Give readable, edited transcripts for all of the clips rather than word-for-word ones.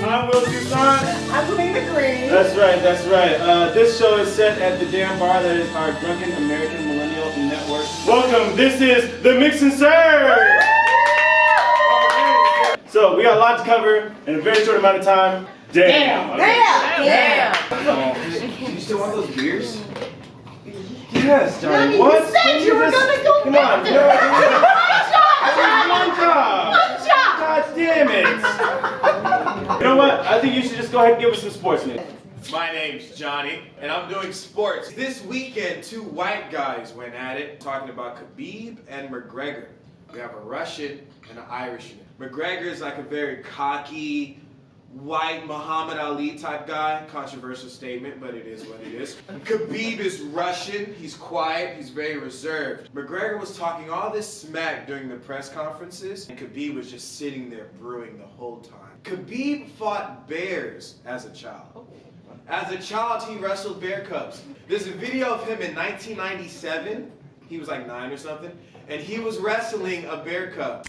I'm Will Toussaint. I'm Lina Green. That's right, that's right. This show is set at the damn bar that is our drunken American millennial network. Welcome, this is the Mix and Serve! So, we got a lot to cover in a very short amount of time. Damn! You still want those beers? Yes, Johnny, what? You said you were gonna go Come on, get no. them. One job! God damn it! You know what? I think you should just go ahead and give us some sports news. My name's Johnny, and I'm doing sports. This weekend, two white guys went at it, talking about Khabib and McGregor. We have a Russian and an Irishman. McGregor is like a very cocky, white Muhammad Ali type guy. Controversial statement, but it is what it is. Khabib is Russian. He's quiet. He's very reserved. McGregor was talking all this smack during the press conferences, and Khabib was just sitting there brewing the whole time. Khabib fought bears as a child. As a child, he wrestled bear cubs. There's a video of him in 1997. He was like 9 or something, and he was wrestling a bear cub.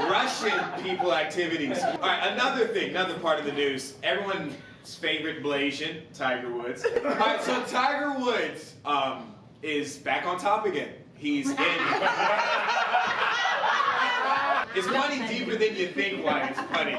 Russian people activities. All right, another thing, another part of the news. Everyone's favorite Blasian, Tiger Woods. All right, so Tiger Woods is back on top again. He's in. Is money deeper than you think? Why it's funny?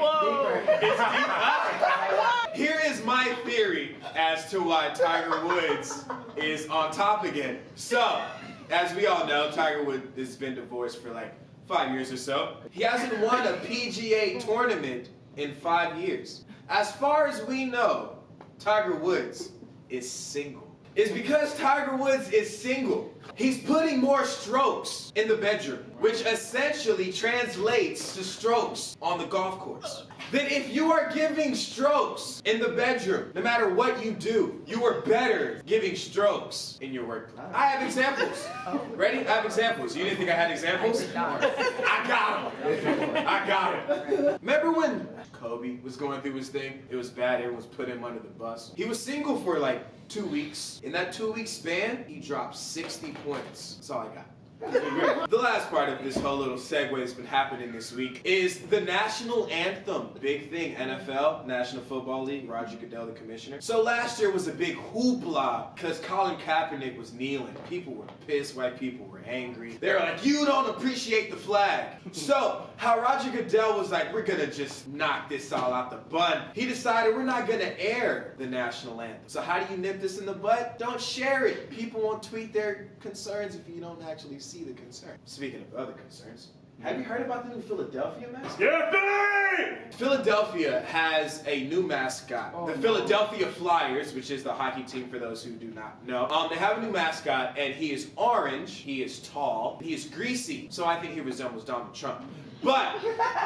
It's deep. Here is my theory as to why Tiger Woods is on top again. So, as we all know, Tiger Woods has been divorced for like 5 years or so. He hasn't won a PGA tournament in 5 years. As far as we know, Tiger Woods is single. It's because Tiger Woods is single. He's putting more strokes in the bedroom, which essentially translates to strokes on the golf course. Then if you are giving strokes in the bedroom, no matter what you do, you are better giving strokes in your workplace. I have examples. Ready? I have examples. You didn't think I had examples? I got them. I got them. Remember when Kobe was going through his thing? It was bad. Everyone was putting him under the bus. He was single for like 2 weeks. In that 2-week span, he dropped 60 points. That's all I got. The last part of this whole little segue that's been happening this week is the national anthem. Big thing, NFL, National Football League, Roger Goodell, the commissioner. So last year was a big hoopla because Colin Kaepernick was kneeling. People were pissed, white people were angry. They were like, you don't appreciate the flag. So how Roger Goodell was like, we're gonna just knock this all out the bun. He decided we're not gonna air the national anthem. So how do you nip this in the bud? Don't share it. People won't tweet their concerns if you don't actually see the concern. Speaking of other concerns, have you heard about the new Philadelphia mascot? Yeah, Philadelphia has a new mascot. The Philadelphia Flyers, which is the hockey team for those who do not know. They have a new mascot, and he is orange, he is tall, he is greasy, so I think he resembles Donald Trump. But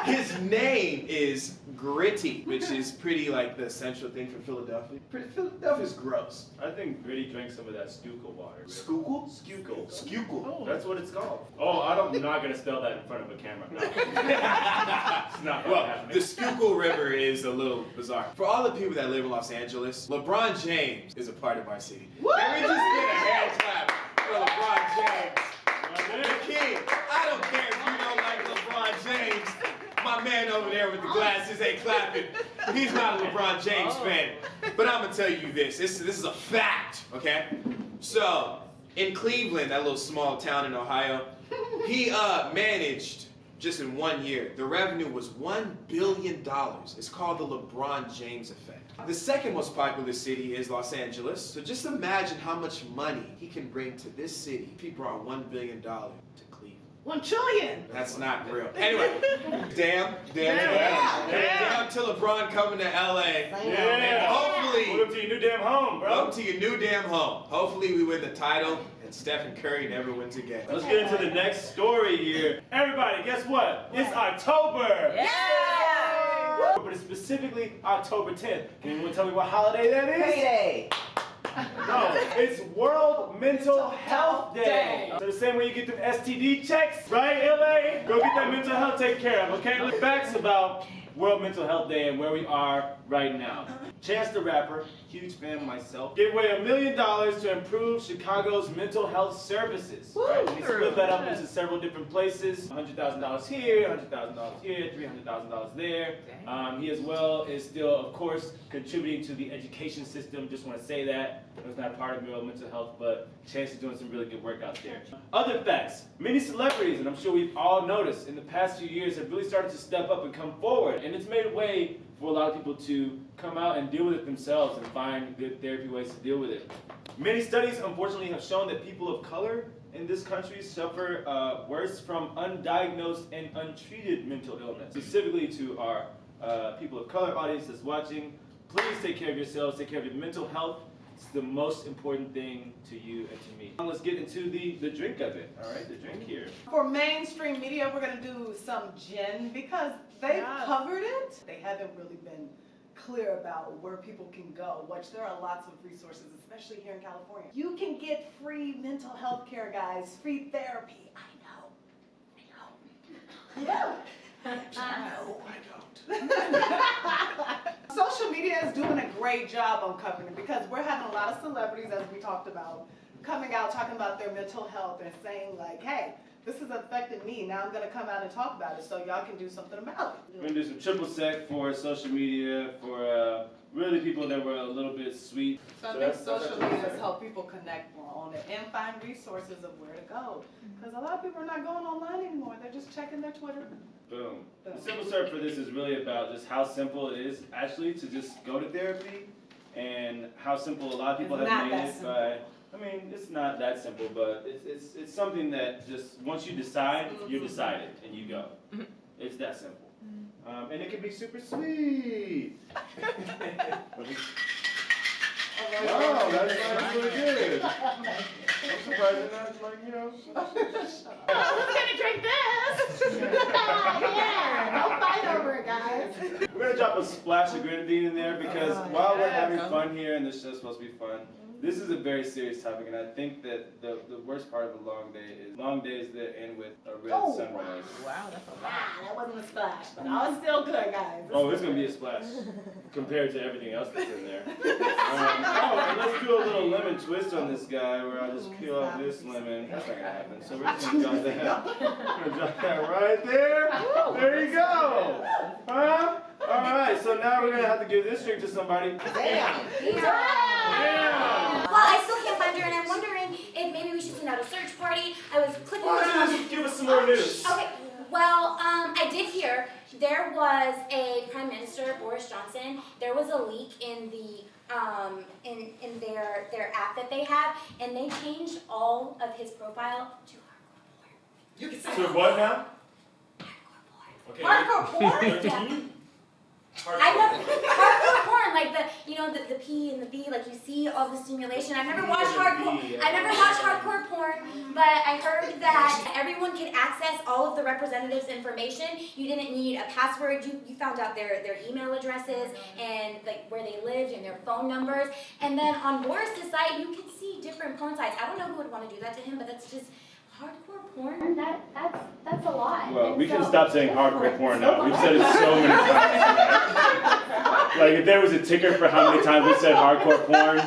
his name is Gritty, which is pretty like the essential thing for Philadelphia. Philadelphia's gross. I think Gritty drank some of that Schuylkill water. Schuylkill? Schuylkill. Schuylkill. That's what it's called. Oh, I'm not gonna spell that in front of a camera. No. It's not Well, happening. the Schuylkill River is a little bizarre. For all the people that live in Los Angeles, LeBron James is a part of our city. Can we just get a hand clap for LeBron James? The king. I don't care if you don't like LeBron James. My man over there with the glasses ain't clapping. He's not a LeBron James fan. But I'm gonna tell you this. This is a fact, okay? So, in Cleveland, that little small town in Ohio, he managed, just in 1 year, the revenue was $1 billion. It's called the LeBron James effect. The second most popular city is Los Angeles. So just imagine how much money he can bring to this city if he brought $1 billion to Cleveland. 1 trillion. That's not real. Anyway, damn to LeBron coming to LA. And hopefully, welcome to your new damn home, bro. welcome to your new damn home. Hopefully we win the title and Stephen Curry never wins again. Let's get into the next story here. Everybody, guess what? It's October. Yeah. But it's specifically October 10th. Can anyone tell me what holiday that is? Payday. No, it's World Mental Health Day. So the same way you get them STD checks, right, LA? Go get that mental health taken care of, okay? Look, facts about World Mental Health Day and where we are right now. Chance the Rapper, huge fan myself, gave away $1 million to improve Chicago's mental health services. Right? He split that up into several different places. $100,000 here, $100,000 here, $300,000 there. He as well is still, of course, contributing to the education system. Just want to say that. It was not part of World Mental Health, but Chance is doing some really good work out there. Other facts, many celebrities, and I'm sure we've all noticed, in the past few years have really started to step up and come forward. And it's made way for a lot of people to come out and deal with it themselves and find good therapy ways to deal with it. Many studies, unfortunately, have shown that people of color in this country suffer worse from undiagnosed and untreated mental illness. Specifically to our people of color audience that's watching, please take care of yourselves, take care of your mental health. It's the most important thing to you and to me. Let's get into the drink of it, all right? The drink here. For mainstream media, we're going to do some gin because they've covered it. They haven't really been clear about where people can go, which there are lots of resources, especially here in California. You can get free mental health care, guys, free therapy. I know. Yeah. Social media is doing a great job on covering it because we're having a lot of celebrities, as we talked about, coming out talking about their mental health and saying like, hey, this has affected me. Now I'm going to come out and talk about it so y'all can do something about it. We're going to do some triple sec for social media, for really people that were a little bit sweet. So I think social media has helped people connect more on it and find resources of where to go. Because a lot of people are not going online anymore. They're just checking their Twitter. Boom. The simple serve for this is really about just how simple it is actually to just go to therapy and how simple a lot of people have made it by, I mean, it's not that simple, but it's something that just once you decide, you're decided and you go. It's that simple. And it can be super sweet. Wow, that's really good. I'm surprised you're not like, you know. Who's gonna drink this? Yeah, don't fight over it, guys. We're gonna drop a splash of grenadine in there because while we're having fun here and this show's supposed to be fun, this is a very serious topic, and I think that the worst part of a long day is long days that end with a red sunrise. Wow, that's a lot. That wasn't a splash, but I was still good, guys. Oh, it's gonna be a splash compared to everything else that's in there. And let's do a little lemon twist on this guy where I just peel off this lemon. That's not gonna happen. So we're just gonna drop that. We're gonna drop that right there. There you go. Huh? All right. So now we're gonna have to give this drink to somebody. Damn. Well, I still can't find her, and I'm wondering if maybe we should send out a search party. I was clicking around. Give us some more news. Okay, well, I did hear there was a Prime Minister, Boris Johnson, there was a leak in the in their app that they have, and they changed all of his profile to hardcore porn. You can say So what now? Hardcore porn. Okay. Hardcore porn? Yeah. I know hardcore porn, like the P and the B, like you see all the stimulation. I've never watched hardcore porn, but I heard that everyone can access all of the representatives' information. You didn't need a password. You found out their email addresses and like where they lived and their phone numbers. And then on Boris's site, you can see different porn sites. I don't know who would want to do that to him, but that's just hardcore porn. That's a lot. Well, we can stop saying hardcore porn now. We've said it so many times. Like if there was a ticker for how many times we said hardcore porn,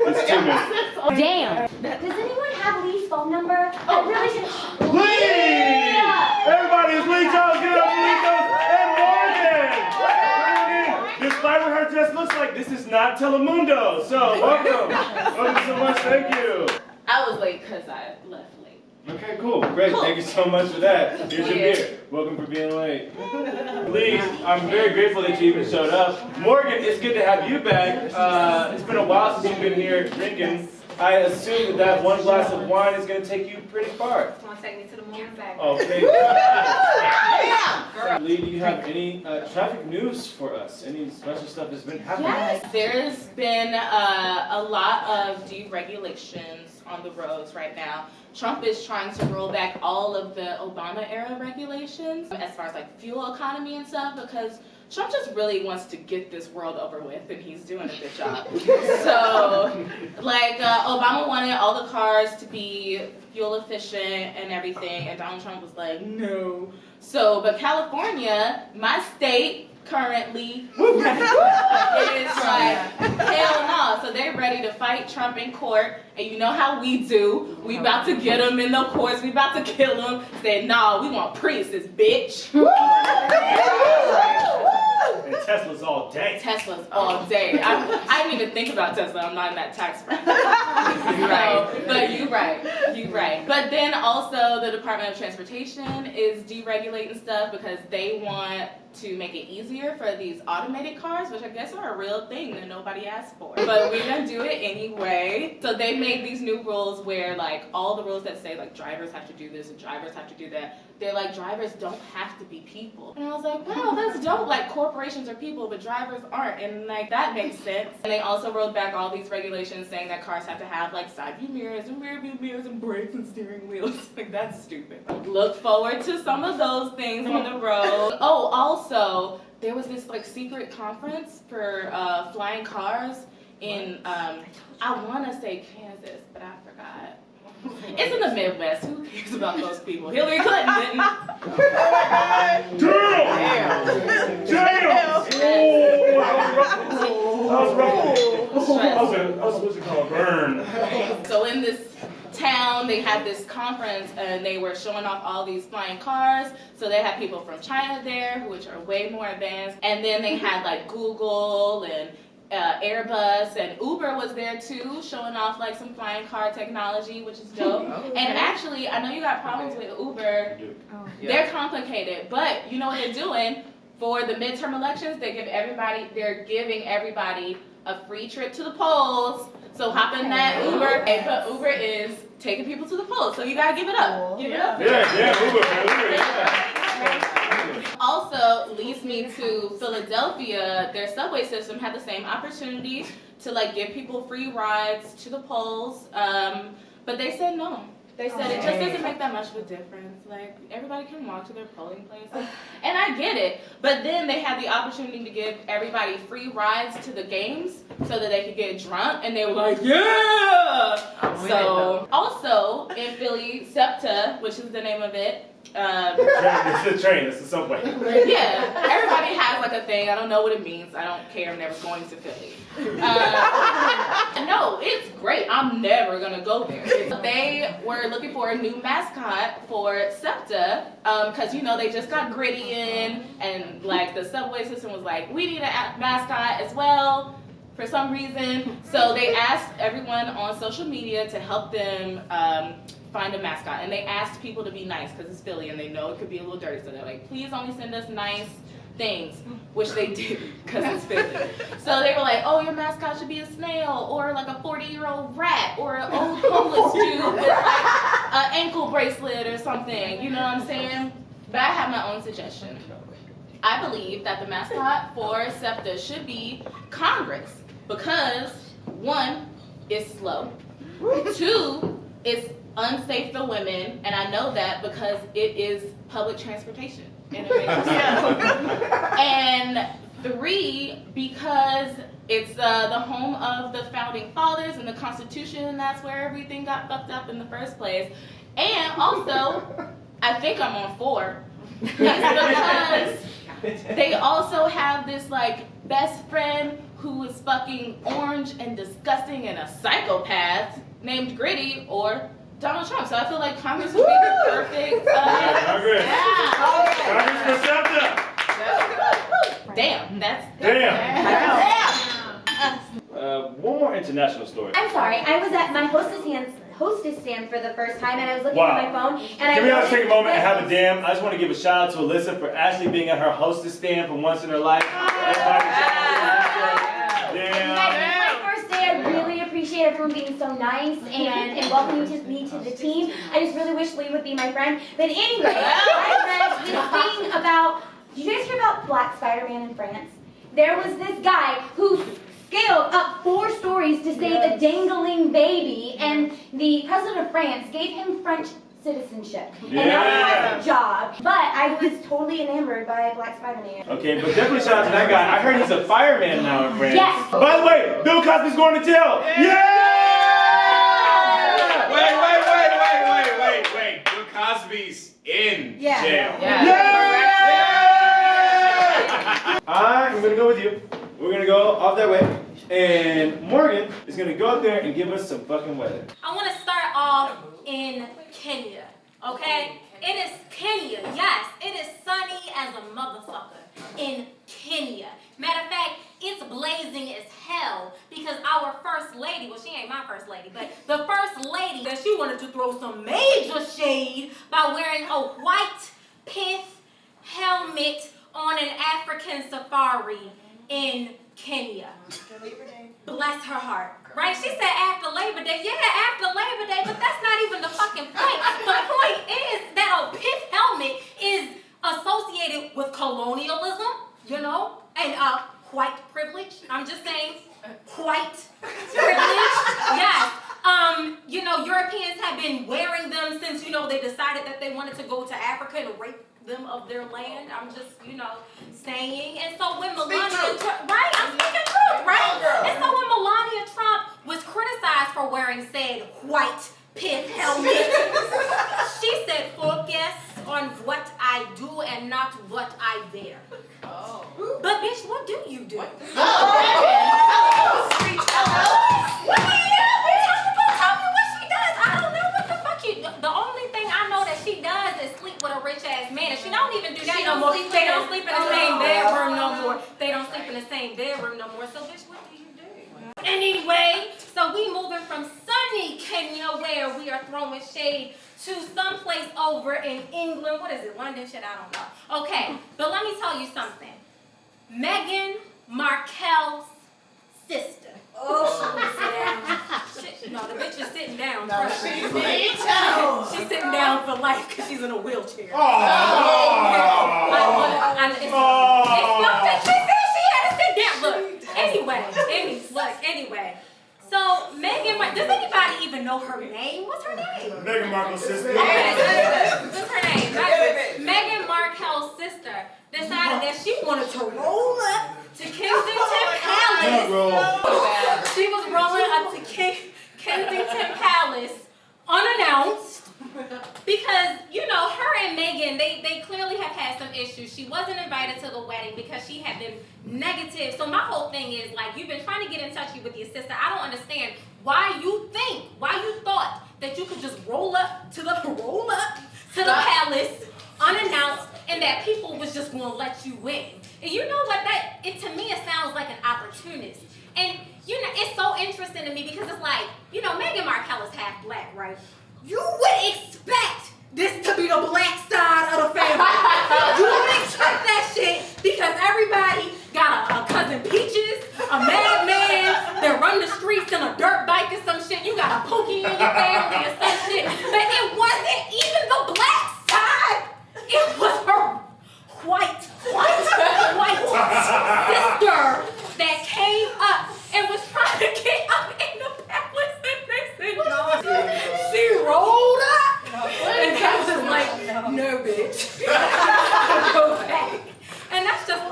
it's too many. Damn. Does anyone have Leigh's phone number? I really should. Leigh! Everybody, it's Leigh Jones. Get up, Leigh Jones, and Morgan. Despite what her dress looks like, this is not Telemundo. So welcome. Welcome so much. Thank you. I was late because I left late. Okay, cool. Great. Thank you so much for that. Here's your beer. Welcome for being late. Leigh, I'm very grateful that you even showed up. Morgan, it's good to have you back. It's been a while since you've been here drinking. I assume that one glass of wine is going to take you pretty far. Just want to take me to the moon back. Okay. Leigh, do you have any traffic news for us? Any special stuff that's been happening? Yes, there's been a lot of deregulations on the roads right now. Trump is trying to roll back all of the Obama-era regulations as far as like fuel economy and stuff, because Trump just really wants to get this world over with, and he's doing a good job. So, like, Obama wanted all the cars to be fuel efficient and everything, and Donald Trump was like, no. So, but California, my state, currently, is like, hell no. So they're ready to fight Trump in court, and you know how we do. We about to get him in the courts, we about to kill him. Say, nah, we want Priuses, bitch. And Tesla's all day. Tesla's all day. I didn't even think about Tesla. I'm not in that tax bracket. But you're right. But then also the Department of Transportation is deregulating stuff because they want to make it easier for these automated cars, which I guess are a real thing that nobody asked for. But we're gonna do it anyway. So they made these new rules where like all the rules that say like drivers have to do this and drivers have to do that, they're like drivers don't have to be people. And I was like, wow, that's dope. Like corporations are people, but drivers aren't. And like that makes sense. And they also rolled back all these regulations saying that cars have to have like side view mirrors and rear view mirrors and brakes and steering wheels. Like that's stupid. Look forward to some of those things on the road. Oh, also, there was this like secret conference for flying cars in, I want to say Kansas, but I forgot. It's in the Midwest. Who cares about those people? Hillary Clinton didn't. Damn! That was supposed to call a burn. So in this town, they had this conference and they were showing off all these flying cars. So they had people from China there, which are way more advanced. And then they had like Google and Airbus, and Uber was there too, showing off like some flying car technology, which is dope. And actually, I know you got problems with Uber. They're complicated, but you know what they're doing for the midterm elections? They're giving everybody a free trip to the polls. So hop in that Uber, but Uber is taking people to the polls, so you gotta give it up. Give it up. Uber. Also leads me to Philadelphia. Their subway system had the same opportunity to like give people free rides to the polls, but they said no. They said it just doesn't make that much of a difference. Like everybody can walk to their polling places, and I get it. But then they had the opportunity to give everybody free rides to the games so that they could get drunk, and they were like, yeah. So also in Philly, SEPTA, which is the name of it. It's the train, it's the subway. Yeah, everybody has like a thing. I don't know what it means. I don't care. I'm never going to Philly. No, it's great. I'm never gonna go there. They were looking for a new mascot for SEPTA because you know they just got Gritty in, and like the subway system was like, we need a mascot as well for some reason. So they asked everyone on social media to help them find a mascot, and they asked people to be nice because it's Philly and they know it could be a little dirty, so they're like, please only send us nice things, which they did because it's Philly. So they were like, oh, your mascot should be a snail or like a 40-year-old rat or an old homeless dude with like an ankle bracelet or something, you know what I'm saying? But I have my own suggestion. I believe that the mascot for SEPTA should be Congress because 1, it's slow, 2, it's unsafe for women, and I know that because it is public transportation. And, it makes sense. And 3, because it's the home of the founding fathers and the Constitution, and that's where everything got fucked up in the first place. And also, I think I'm on 4, because they also have this like best friend who is fucking orange and disgusting and a psychopath named Gritty or Donald Trump. So I feel like Congress would be the perfect. Congress. Yeah. Congress for SEPTA. Damn. One more international story. I'm sorry, I was at my hostess stand for the first time, and I was looking at my phone, and Can we all take a moment and have a damn? I just want to give a shout out to Alyssa for actually being at her hostess stand for once in her life. Appreciate everyone being so nice and welcoming me to the team. I just really wish Leigh would be my friend. But anyway, I read this thing about, did you guys hear about Black Spider-Man in France? There was this guy who scaled up 4 stories to save a dangling baby, and the president of France gave him citizenship. Yeah. And that was a job. But I was totally enamored by Black Spider-Man. Okay, but definitely shout out to that guy. I heard he's a fireman now in France. Yes. By the way, Bill Cosby's going to jail. Yeah! Wait. Bill Cosby's in jail. Yeah! I'm gonna go with you. We're gonna go off that way. And Morgan is gonna go out there and give us some fucking weather. I want to start off in Kenya, okay? It is Kenya, yes. It is sunny as a motherfucker in Kenya. Matter of fact, it's blazing as hell because our first lady, well, she ain't my first lady, but the first lady, that she wanted to throw some major shade by wearing a white pith helmet on an African safari in Kenya. Bless her heart. Right? She said after Labor Day. Yeah, after Labor Day, but that's not even the fucking point. The point is that a pith helmet is associated with colonialism, you know, and white privilege. I'm just saying, white privilege. Yes. You know, Europeans have been wearing them since, you know, they decided that they wanted to go to Africa and rape them of their land. I'm just, you know, saying. And so when Melania Trump, right? I'm speaking truth, right? And so when Melania Trump was criticized for wearing said white pith helmet, she said, focus on what I do and not what I wear. Oh. But bitch, what do you do? The only thing I know that she does is sleep with a rich ass man, and she don't even do that no more. They don't sleep in the same bedroom no more. They don't sleep in the same bedroom no more. So bitch, what do you do? Anyway, so we moving from sunny Kenya, where we are throwing shade, to someplace over in England. What is it? London? Shit, I don't know. Okay, but let me tell you something. Meghan Markle's sister. Oh, she sit down. No, the bitch is sitting down. No, she's sitting down for life because she's in a wheelchair. It's your bitch. She had to sit down. Look, anyway. So, does anybody even know her name? What's her name? Meghan Markle's sister. What's her name? Meghan Markle's sister decided that she wanted to roll up to Kensington Palace. She was rolling up to Kensington Palace unannounced because, you know, her and Meghan, they clearly have had some issues. She wasn't invited to the wedding because she had been negative. So my whole thing is, like, you've been trying to get in touch with your sister. I don't understand why you thought that you could just roll up to the palace unannounced and that people was just going to let you in. And you know what, to me it sounds like an opportunist. And you know, it's so interesting to me because it's like, you know, Meghan Markle is half black, right? You would expect this to be the black side of the family. You would expect that shit because everybody got a cousin Peaches, a madman that run the streets in a dirt bike or some shit. You got a Pookie in your family or some shit. But it wasn't even the black side. It was her white sister that came up and was trying to get up in the palace, and they said no. She rolled up, and I was just like, no, bitch, go back. And that's just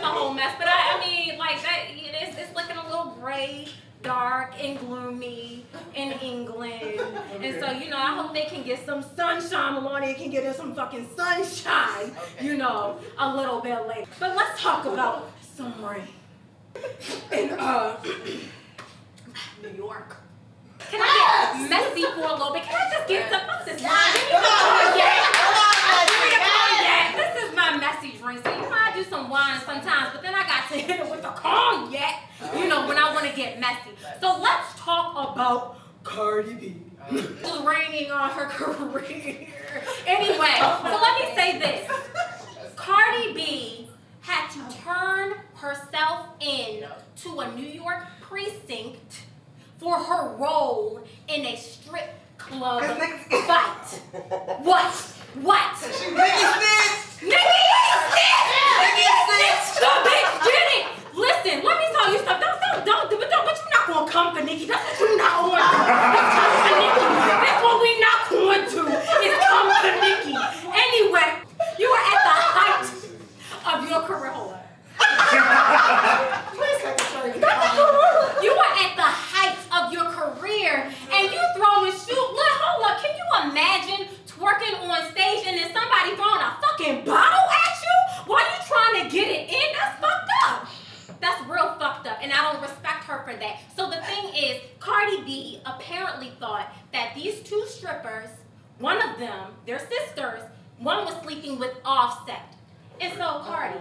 a whole mess. But I mean, like that, it's looking a little gray, dark, and gloomy in England. And so, you know, I hope they can get some sunshine. Melania can get us some fucking sunshine, you know, a little bit later. But let's talk about some rain. In New York. Can I get messy for a little bit? Can I just get some of this wine? This is my messy drink. So, you know, I do some wine sometimes, but then I got to hit it with the cognac, you know, when I want to get messy. So let's talk about Cardi B. Just raining on her career. Anyway, so let me say this. Cardi B had to turn herself in to a New York precinct for her role in a strip club fight. What? Nigga snitched! The bitch did it! Listen, let me tell you something. Don't, but you're not gonna come for Nicki. That's what you're not going to. That's what we not going to. Is them, their sisters, one was sleeping with Offset. And so, Cardi,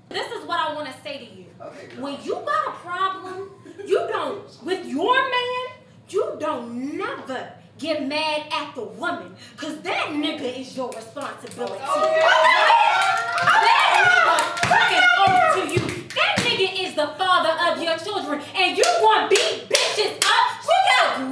this is what I want to say to you. When you got a problem, you don't, with your man, you don't never get mad at the woman, because that nigga is your responsibility. That nigga is over to you. That nigga is the father of your children, and you want to beat bitches up. We got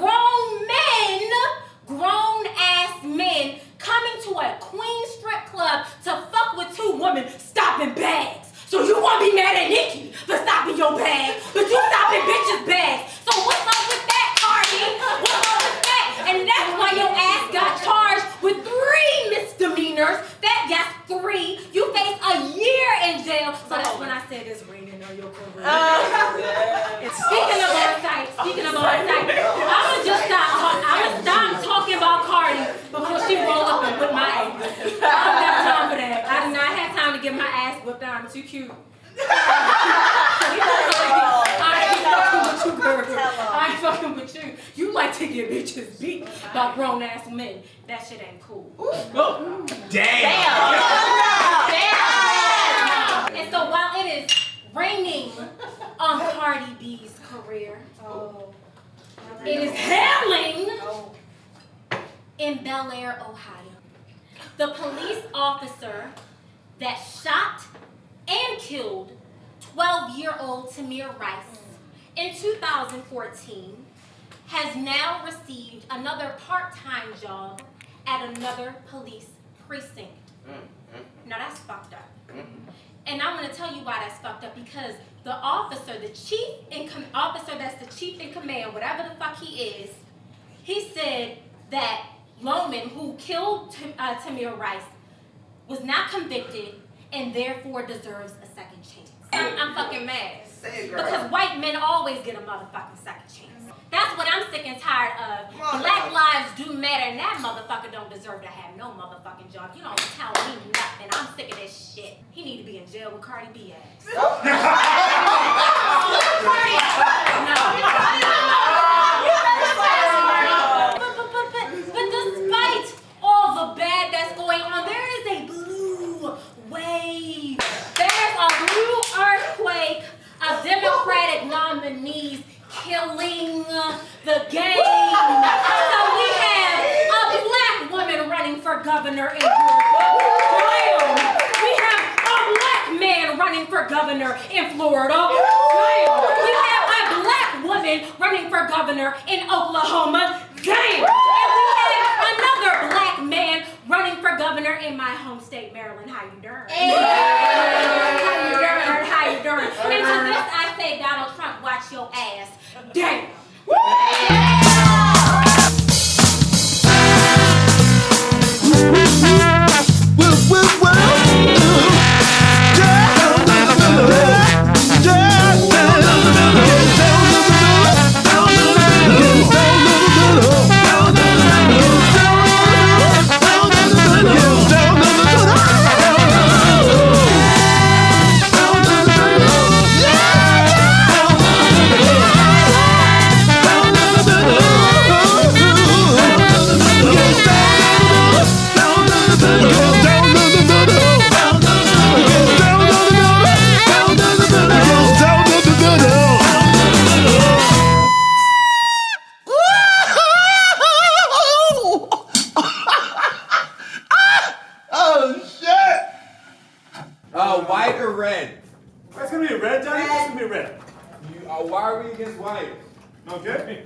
grown-ass men coming to a queen strip club to fuck with two women stopping bags. So you want to be mad at Nikki for stopping your bag, but you stopping bitches' bags. So what's up with that, Cardi? What's up with that? And that's why your ass got charged with 3 misdemeanors. Yes, 3. You face a year in jail. So that's when I said it's raining on your career. Speaking of on site, I'ma stop talking about Cardi before she roll up and whip my ass. I don't have time for that. I do not have time to get my ass whipped out. I'm too cute. I ain't fucking with you. You like to get bitches beat by grown ass men. That shit ain't cool. Damn. And so while it is raining on Cardi B's career, it is hailing in Bel Air, Ohio. The police officer that shot and killed 12-year-old Tamir Rice in 2014 has now received another part-time job at another police precinct. Now that's fucked up. And I'm gonna tell you why that's fucked up, because the officer, officer that's the chief in command, whatever the fuck he is, he said that Loman, who killed Tamir Rice, was not convicted and therefore deserves a second chance. I'm fucking mad. Because white men always get a motherfucking second chance. That's what I'm sick and tired of. Black lives do matter, and that motherfucker don't deserve to have no motherfucking job. You don't tell me nothing. I'm sick of this shit. He need to be in jail with Cardi B ass. But despite all the bad that's going on, there is a blue wave. There's a blue earthquake of Democratic nominees killing the game. So we have a black woman running for governor in Georgia. We have a black man running for governor in Florida. We have a black woman running for governor in Oklahoma. Damn. And we have another black man running for governor in my home state, Maryland. How you doing? How you doing? And to this I say, Donald Trump, watch your ass. Damn. White or red? That's gonna be a red, Johnny? That's gonna be a red. Why are we against white? Okay.